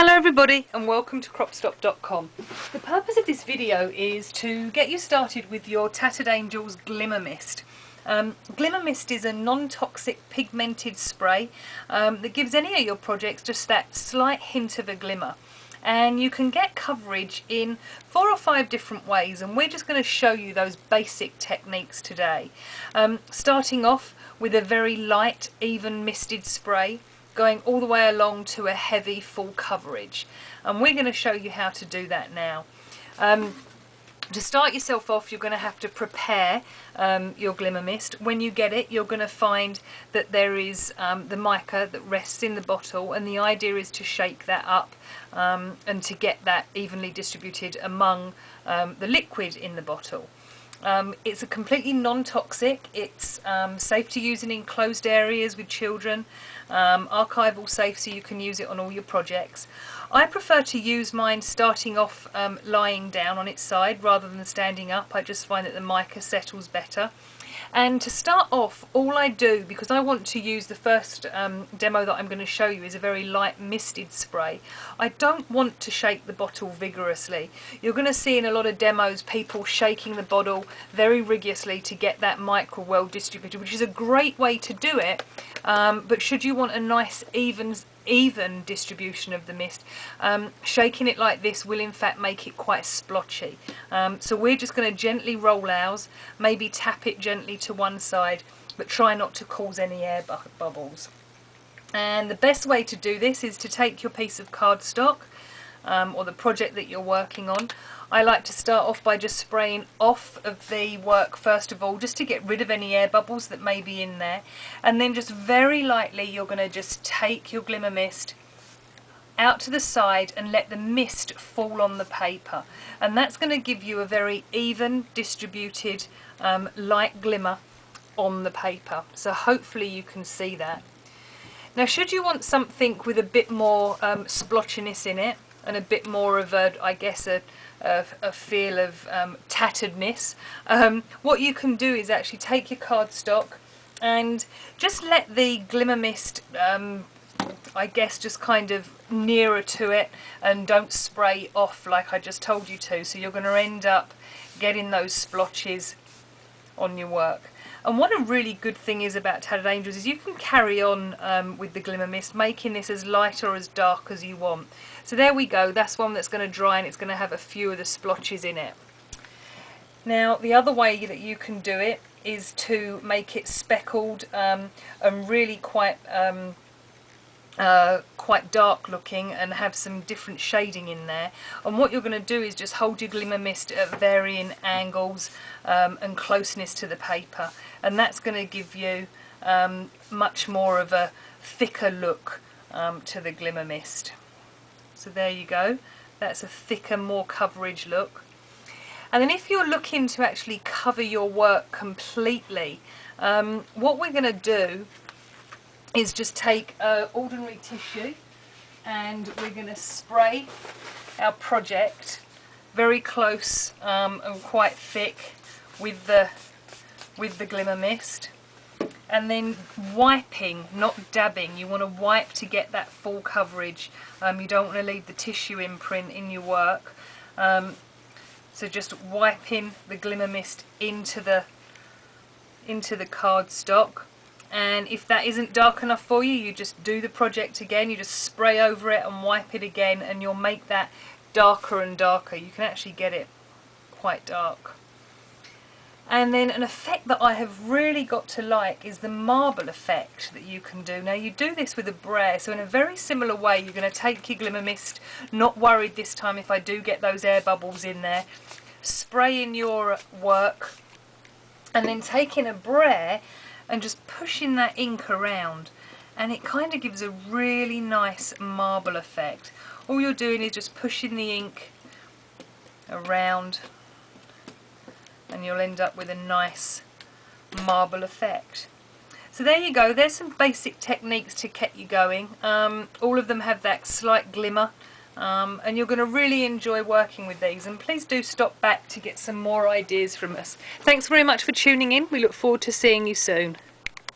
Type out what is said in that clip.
Hello everybody and welcome to cropstop.com. The purpose of this video is to get you started with your Tattered Angels Glimmer Mist. Glimmer Mist is a non-toxic pigmented spray that gives any of your projects just that slight hint of a glimmer. And you can get coverage in 4 or 5 different ways, and we're just going to show you those basic techniques today. Starting off with a very light, even misted spray, going all the way along to a heavy full coverage, and we're going to show you how to do that now. To start yourself off, you're going to have to prepare your glimmer mist. When you get it, you're going to find that there is the mica that rests in the bottle, and the idea is to shake that up and to get that evenly distributed among the liquid in the bottle. It's a completely non-toxic, it's safe to use in enclosed areas with children, archival safe, so you can use it on all your projects. I prefer to use mine starting off lying down on its side rather than standing up. I just find that the mica settles better. And to start off, all I do, because I want to use the first demo that I'm going to show you is a very light misted spray, I don't want to shake the bottle vigorously. You're going to see in a lot of demos people shaking the bottle very rigorously to get that mica well distributed, which is a great way to do it, but should you want a nice even distribution of the mist, shaking it like this will in fact make it quite splotchy. So we're just going to gently roll ours, maybe tap it gently to one side, but try not to cause any air bubbles. And the best way to do this is to take your piece of cardstock or the project that you're working on. I like to start off by just spraying off of the work first of all, just to get rid of any air bubbles that may be in there, and then just very lightly you're going to just take your glimmer mist out to the side and let the mist fall on the paper, and that's going to give you a very even distributed light glimmer on the paper. So hopefully you can see that. Now should you want something with a bit more splotchiness in it and a bit more of a, I guess, a feel of tatteredness, what you can do is actually take your cardstock and just let the glimmer mist, I guess, just kind of nearer to it, and don't spray off like I just told you to. So you're going to end up getting those splotches on your work. And what a really good thing is about Tattered Angels is you can carry on with the glimmer mist, making this as light or as dark as you want. So there we go, that's one that's going to dry and it's going to have a few of the splotches in it. Now the other way that you can do it is to make it speckled and really quite dark looking and have some different shading in there. And what you're going to do is just hold your glimmer mist at varying angles and closeness to the paper, and that's going to give you much more of a thicker look to the glimmer mist. So there you go, that's a thicker, more coverage look. And then if you're looking to actually cover your work completely, what we're going to do is just take ordinary tissue and we're going to spray our project very close and quite thick with the glimmer mist, and then wiping, not dabbing. You want to wipe to get that full coverage. You don't want to leave the tissue imprint in your work, so just wiping the glimmer mist into the cardstock. And if that isn't dark enough for you, you just do the project again, you just spray over it and wipe it again, and you'll make that darker and darker. You can actually get it quite dark. And then an effect that I have really got to like is the marble effect that you can do. Now you do this with a brayer, so in a very similar way you're going to take your glimmer mist, not worried this time if I do get those air bubbles in there, spray in your work, and then taking a brayer and just pushing that ink around, and it kind of gives a really nice marble effect. All you're doing is just pushing the ink around and you'll end up with a nice marble effect. So there you go, there's some basic techniques to get you going. All of them have that slight glimmer, and you're going to really enjoy working with these, and please do stop back to get some more ideas from us. Thanks very much for tuning in. We look forward to seeing you soon.